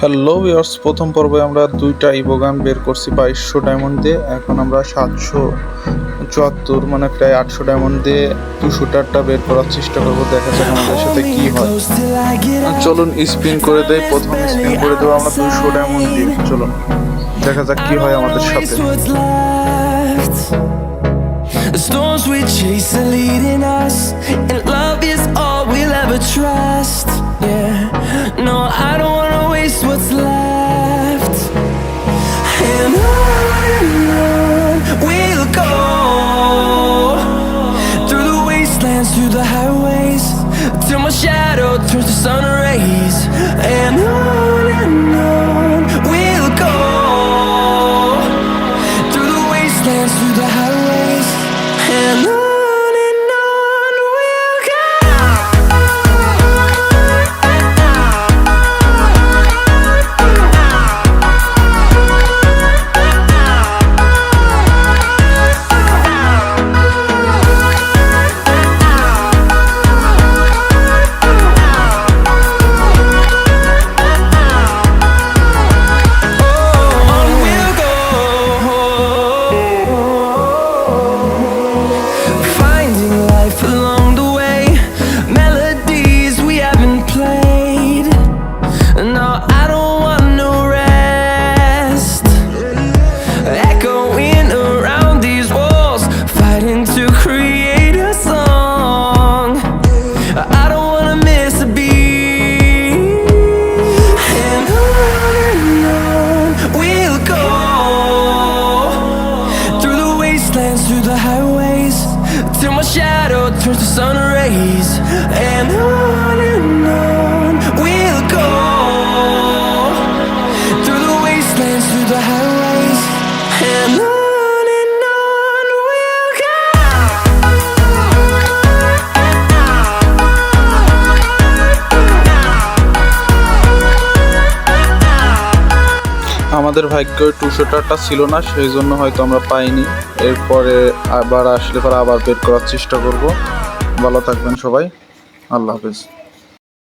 Hello viewers, প্রথম পর্বে আমরা দুইটা ইভো গান বের করছি 2200 ডায়মন্ড দিয়ে। এখন আমরা 774 মানে প্রায় 800 ডায়মন্ড দিয়ে 200টারটা বের করার চেষ্টা করবো। দেখা যাক আমাদের সাথে কি হয়। চলুন স্পিন করে দেই। প্রথম স্পিন করে দেবো আমরা 200 ডায়মন্ড দিয়ে। চলুন দেখা যাক কি হয় আমাদের সাথে। The storms we chase are leading us, and love is all we'll ever trust. Yeah, no, I don't wanna waste what's left. And on we'll go, through the wastelands, through the highways, till my shadow turns to sun rays. And on we'll go, through the wastelands, through the highways. And on we'll go. On we'll go. Finding life along the way, melodies we haven't played. No, I don't want no rest. Echoing around these walls, fighting to create a song. I don't wanna miss a beat. And on we'll go, through the wastelands, through the highways, till my shadow turns to sun rays. And on we'll go, through the wastelands, through the highways. And on we'll go. আমাদের ভাগ্যে 200টারটা ছিল না, সেই জন্য হয়তো আমরা পাইনি। এরপরে আবার আসলে পরে আবার বের করার চেষ্টা করব। ভালো থাকবেন সবাই, আল্লাহ হাফেজ।